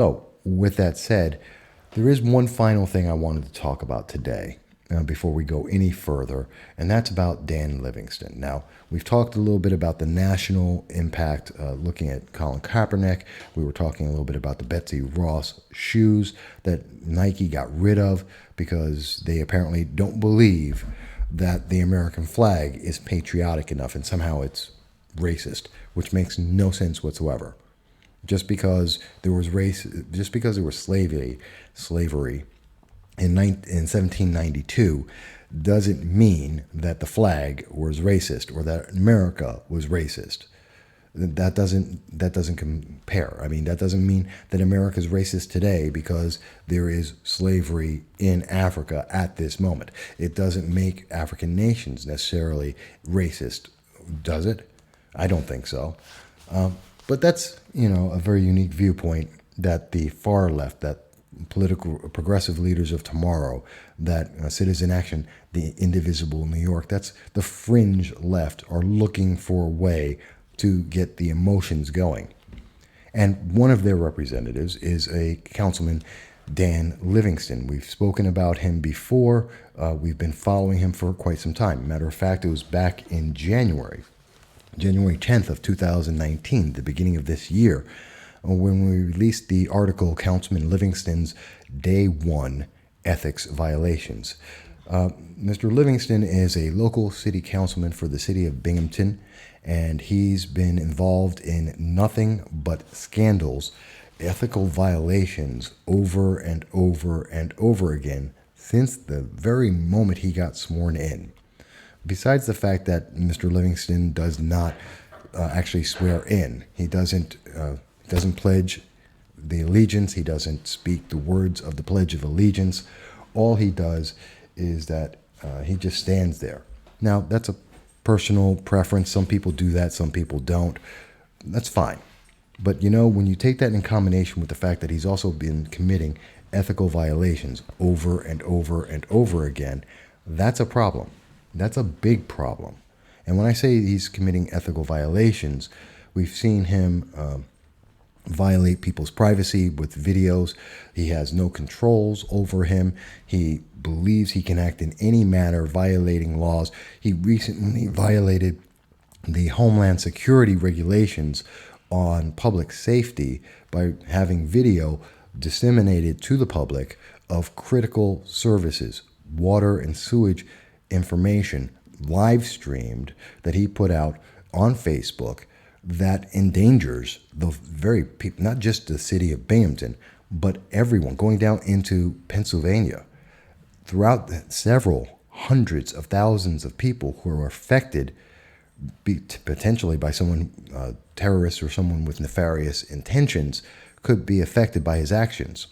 So, with that said, there is one final thing I wanted to talk about today before we go any further, and that's about Dan Livingston. Now, we've talked a little bit about the national impact, looking at Colin Kaepernick. We were talking a little bit about the Betsy Ross shoes that Nike got rid of because they apparently don't believe that the American flag is patriotic enough and somehow it's racist, which makes no sense whatsoever. Just because there was slavery in 1792 doesn't mean that the flag was racist or that America was racist. That doesn't compare. I mean, that doesn't mean that America is racist today because there is slavery in Africa at this moment. It doesn't make African nations necessarily racist, does it? I don't think so. But that's, a very unique viewpoint that the far left, that political progressive leaders of tomorrow, that Citizen Action, the Indivisible New York, that's the fringe left, are looking for a way to get the emotions going. And one of their representatives is a Councilman Dan Livingston. We've spoken about him before. We've been following him for quite some time. Matter of fact, it was back in January 10th of 2019, the beginning of this year, when we released the article, Councilman Livingston's Day 1 Ethics Violations. Mr. Livingston is a local city councilman for the city of Binghamton, and he's been involved in nothing but scandals, ethical violations over and over and over again since the very moment he got sworn in. Besides the fact that Mr. Livingston does not actually swear in, he doesn't pledge the allegiance, he doesn't speak the words of the Pledge of Allegiance. All he does is that he just stands there. Now, that's a personal preference. Some people do that, some people don't. That's fine. But when you take that in combination with the fact that he's also been committing ethical violations over and over and over again, that's a problem. That's a big problem. And when I say he's committing ethical violations, we've seen him violate people's privacy with videos. He has no controls over him. He believes he can act in any manner, violating laws. He recently violated the Homeland Security regulations on public safety by having video disseminated to the public of critical services, water and sewage information live streamed that he put out on Facebook that endangers the very people, not just the city of Binghamton, but everyone going down into Pennsylvania. Throughout several hundreds of thousands of people who are affected potentially by someone, terrorist or someone with nefarious intentions, could be affected by his actions.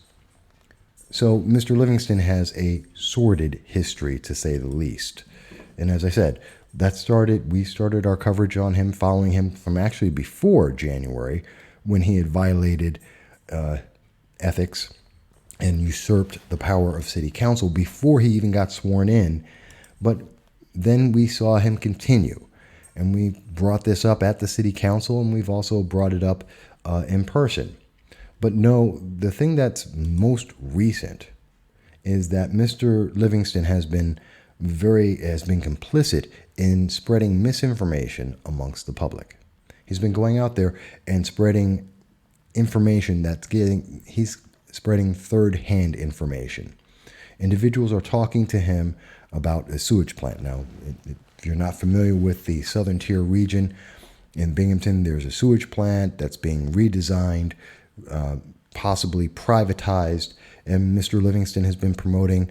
So Mr. Livingston has a sordid history, to say the least. And as I said, we started our coverage on him, following him from actually before January, when he had violated ethics and usurped the power of city council before he even got sworn in. But then we saw him continue. And we brought this up at the city council, and we've also brought it up in person. But no, the thing that's most recent is that Mr. Livingston has been complicit in spreading misinformation amongst the public. He's been going out there and spreading information he's spreading third-hand information. Individuals are talking to him about a sewage plant. Now, if you're not familiar with the Southern Tier region in Binghamton, there's a sewage plant that's being redesigned, possibly privatized, and Mr. Livingston has been promoting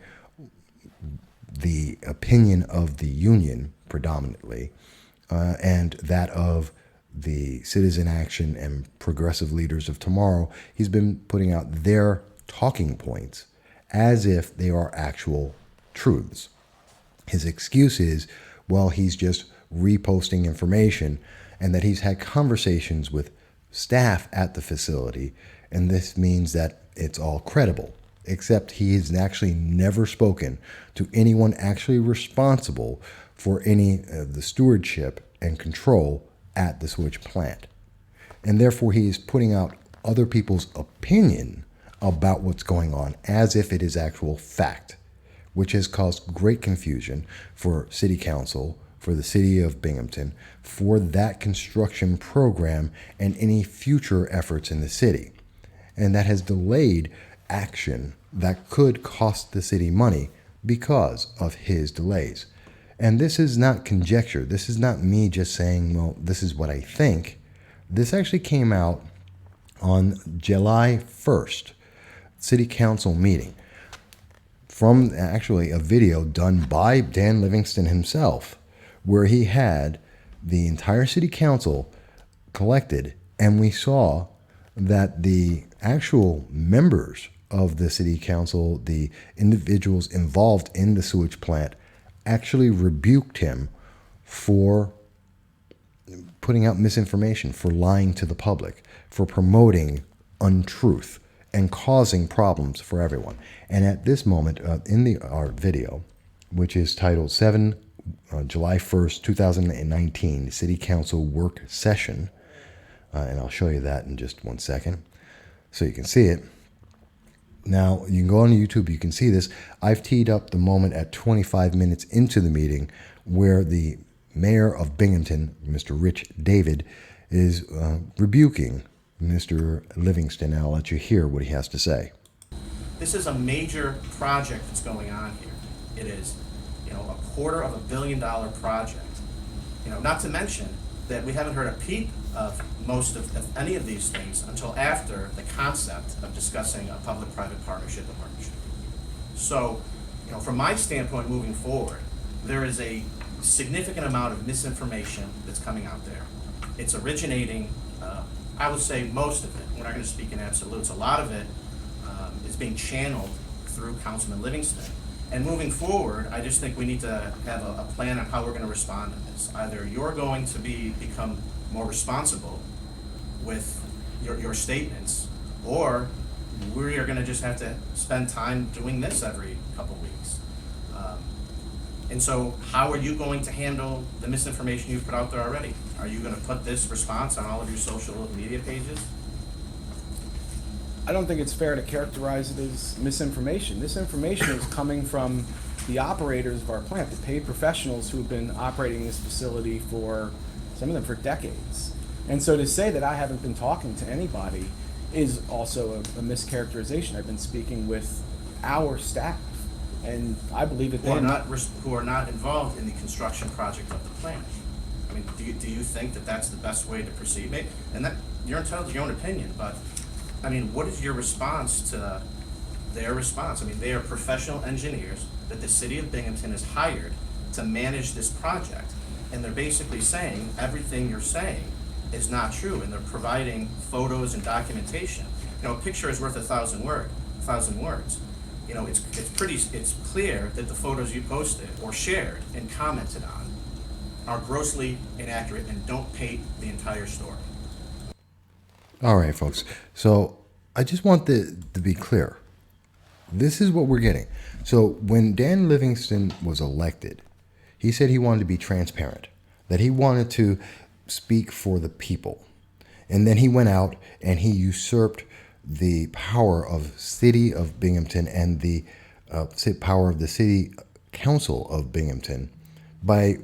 the opinion of the union predominantly, and that of the Citizen Action and progressive leaders of tomorrow. He's been putting out their talking points as if they are actual truths. His excuse is, well, he's just reposting information, and that he's had conversations with staff at the facility, and this means that it's all credible, except he has actually never spoken to anyone actually responsible for any of the stewardship and control at the sewage plant. And therefore he is putting out other people's opinion about what's going on as if it is actual fact, which has caused great confusion for City Council, for the city of Binghamton, for that construction program and any future efforts in the city. And that has delayed action that could cost the city money because of his delays. And this is not conjecture. This is not me just saying, well, this is what I think. This actually came out on July 1st, City Council meeting, from actually a video done by Dan Livingston himself, where he had the entire City Council collected, and we saw that the actual members of the City Council, the individuals involved in the sewage plant, actually rebuked him for putting out misinformation, for lying to the public, for promoting untruth and causing problems for everyone. And at this moment, in our video, which is titled July 1st, 2019, City Council Work Session, and I'll show you that in just one second so you can see it. Now, you can go on YouTube, you can see this. I've teed up the moment at 25 minutes into the meeting where the mayor of Binghamton, Mr. Rich David, is rebuking Mr. Livingston, and I'll let you hear what he has to say. This is a major project that's going on here. It is, a $250 million project. Not to mention that we haven't heard a peep of most of any of these things until after the concept of discussing a public-private partnership emerged. So, from my standpoint moving forward, there is a significant amount of misinformation that's coming out there. It's originating, I would say most of it, we're not going to speak in absolutes, a lot of it is being channeled through Councilman Livingston. And moving forward, I just think we need to have a plan on how we're going to respond to this. Either you're going to become more responsible with your statements, or we are going to just have to spend time doing this every couple weeks. And so how are you going to handle the misinformation you've put out there already? Are you going to put this response on all of your social media pages? I don't think it's fair to characterize it as misinformation. This information is coming from the operators of our plant, the paid professionals who have been operating this facility for, some of them for decades. And so to say that I haven't been talking to anybody is also a mischaracterization. I've been speaking with our staff, and I believe that who are not involved in the construction project of the plant. I mean, do you think that that's the best way to proceed? And that you're entitled to your own opinion, but I mean, what is your response to their response? I mean, they are professional engineers that the city of Binghamton has hired to manage this project, and they're basically saying everything you're saying is not true, and they're providing photos and documentation. A picture is worth 1,000 words. It's clear that the photos you posted or shared and commented on are grossly inaccurate and don't paint the entire story. All right, folks. So I just want to be clear. This is what we're getting. So when Dan Livingston was elected, he said he wanted to be transparent, that he wanted to speak for the people. And then he went out and he usurped the power of City of Binghamton and the power of the City Council of Binghamton by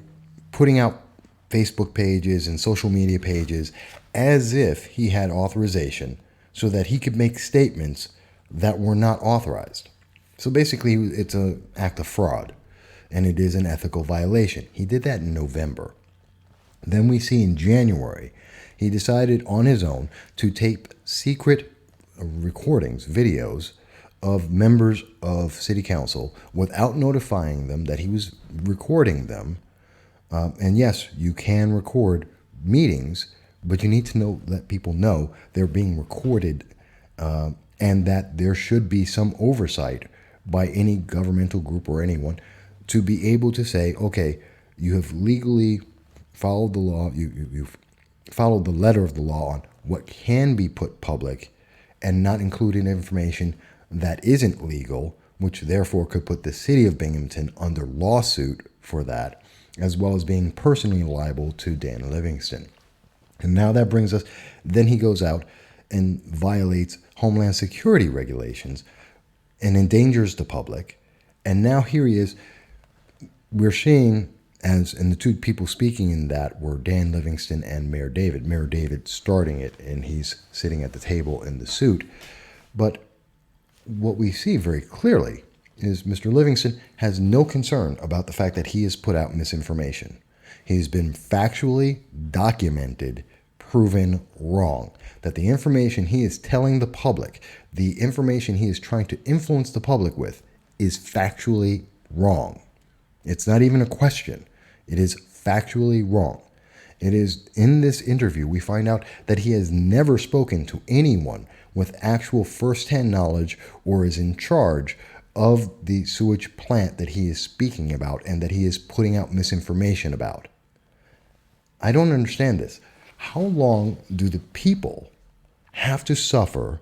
putting out Facebook pages and social media pages as if he had authorization so that he could make statements that were not authorized. So basically, it's an act of fraud, and it is an ethical violation. He did that in November. Then we see in January, he decided on his own to tape secret recordings, videos of members of City Council without notifying them that he was recording them. And yes, you can record meetings, but you need to let people know they're being recorded, and that there should be some oversight by any governmental group or anyone to be able to say, okay, you have legally followed the law, you've followed the letter of the law on what can be put public and not including information that isn't legal, which therefore could put the city of Binghamton under lawsuit for that, as well as being personally liable to Dan Livingston. And now that brings us, then he goes out and violates Homeland Security regulations and endangers the public. And now here he is. We're seeing, and the two people speaking in that were Dan Livingston and Mayor David. Mayor David starting it, and he's sitting at the table in the suit. But what we see very clearly is Mr. Livingston has no concern about the fact that he has put out misinformation. He's been factually documented, proven wrong. That the information he is telling the public, the information he is trying to influence the public with, is factually wrong. It's not even a question. It is factually wrong. It is in this interview we find out that he has never spoken to anyone with actual first-hand knowledge or is in charge of the sewage plant that he is speaking about and that he is putting out misinformation about. I don't understand this. How long do the people have to suffer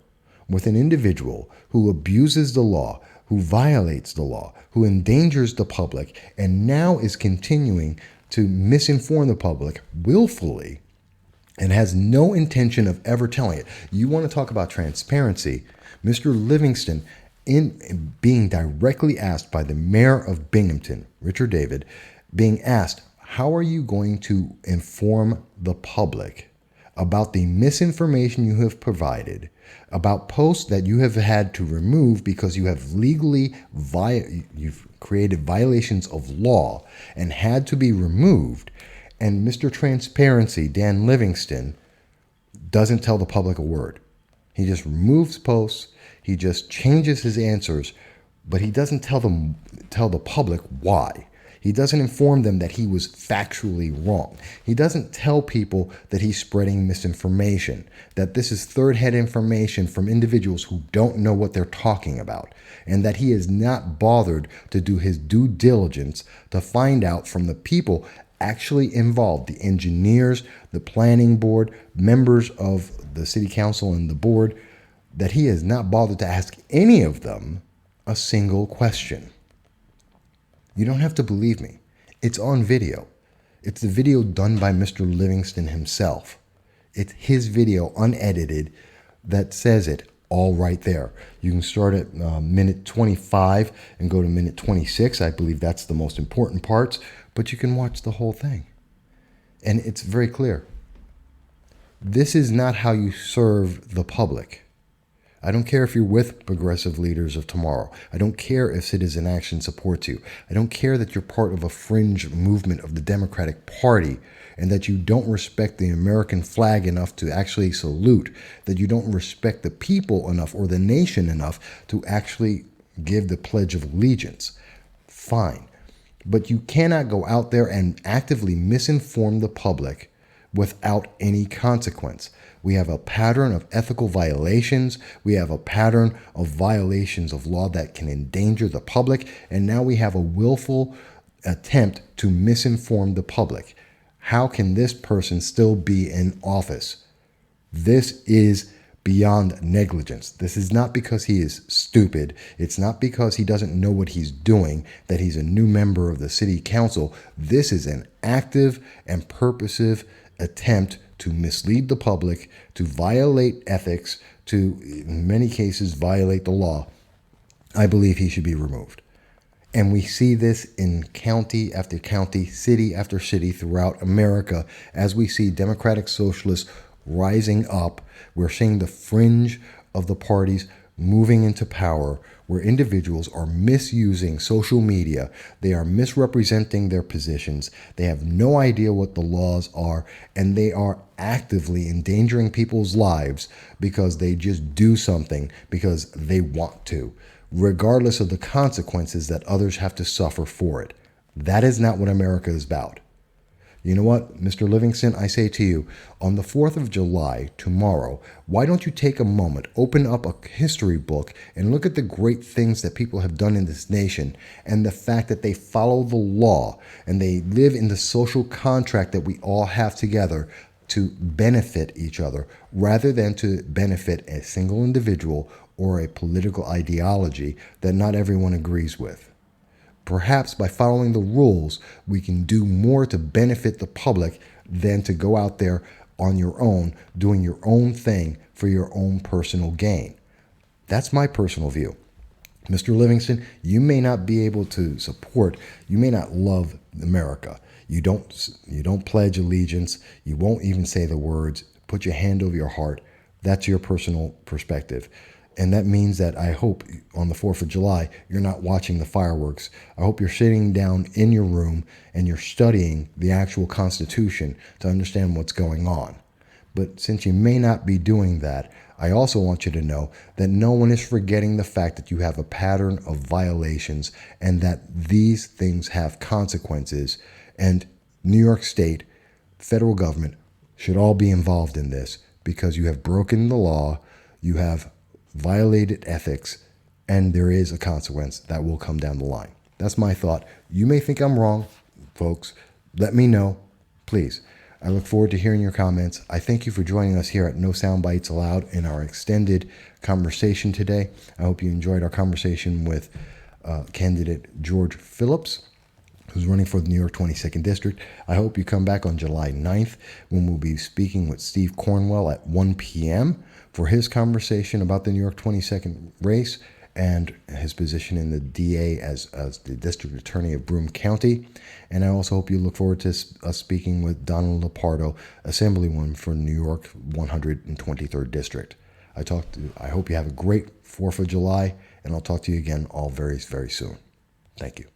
with an individual who abuses the law, who violates the law, who endangers the public, and now is continuing to misinform the public willfully and has no intention of ever telling it? You want to talk about transparency? Mr. Livingston, in being directly asked by the mayor of Binghamton, Richard David, being asked, how are you going to inform the public about the misinformation you have provided, about posts that you have had to remove because you have legally you've created violations of law and had to be removed, and Mr. Transparency, Dan Livingston, doesn't tell the public a word. He just removes posts, he just changes his answers, but he doesn't tell the public why. He doesn't inform them that he was factually wrong. He doesn't tell people that he's spreading misinformation, that this is third-hand information from individuals who don't know what they're talking about, and that he has not bothered to do his due diligence to find out from the people actually involved, the engineers, the planning board, members of the city council and the board, that he has not bothered to ask any of them a single question. You don't have to believe me. It's on video. It's the video done by Mr. Livingston himself. It's his video, unedited, that says it all right there. You can start at minute 25 and go to minute 26. I believe that's the most important parts, but you can watch the whole thing. And it's very clear. This is not how you serve the public. I don't care if you're with progressive leaders of tomorrow. I don't care if Citizen Action supports you. I don't care that you're part of a fringe movement of the Democratic Party and that you don't respect the American flag enough to actually salute, that you don't respect the people enough or the nation enough to actually give the Pledge of Allegiance. Fine. But you cannot go out there and actively misinform the public without any consequence. We have a pattern of ethical violations. We have a pattern of violations of law that can endanger the public. And now we have a willful attempt to misinform the public. How can this person still be in office? This is beyond negligence. This is not because he is stupid. It's not because he doesn't know what he's doing, that he's a new member of the city council. This is an active and purposive attempt to mislead the public, to violate ethics, to, in many cases, violate the law. I believe he should be removed. And we see this in county after county, city after city throughout America as we see Democratic Socialists rising up. We're seeing the fringe of the parties moving into power, where individuals are misusing social media. They are misrepresenting their positions. They have no idea what the laws are, and they are actively endangering people's lives because they just do something because they want to, regardless of the consequences that others have to suffer for it. That is not what America is about. You know what, Mr. Livingston, I say to you, on the 4th of July, tomorrow, why don't you take a moment, open up a history book, and look at the great things that people have done in this nation and the fact that they follow the law and they live in the social contract that we all have together to benefit each other rather than to benefit a single individual or a political ideology that not everyone agrees with. Perhaps by following the rules, we can do more to benefit the public than to go out there on your own, doing your own thing for your own personal gain. That's my personal view. Mr. Livingston, you may not be able to support, you may not love America. You don't pledge allegiance. You won't even say the words. Put your hand over your heart. That's your personal perspective. And that means that I hope on the 4th of July, you're not watching the fireworks. I hope you're sitting down in your room and you're studying the actual Constitution to understand what's going on. But since you may not be doing that, I also want you to know that no one is forgetting the fact that you have a pattern of violations and that these things have consequences. And New York State, federal government should all be involved in this because you have broken the law, you have violated ethics, and there is a consequence that will come down the line. That's my thought. You may think I'm wrong, folks. Let me know, please. I look forward to hearing your comments. I thank you for joining us here at No Soundbites Allowed in our extended conversation today. I hope you enjoyed our conversation with candidate George Phillips, who's running for the New York 22nd District. I hope you come back on July 9th when we'll be speaking with Steve Cornwell at 1 p.m. for his conversation about the New York 22nd race and his position in the DA as the District Attorney of Broome County. And I also hope you look forward to us speaking with Donald Lepardo, Assemblywoman for New York 123rd District. I hope you have a great 4th of July, and I'll talk to you again all very, very soon. Thank you.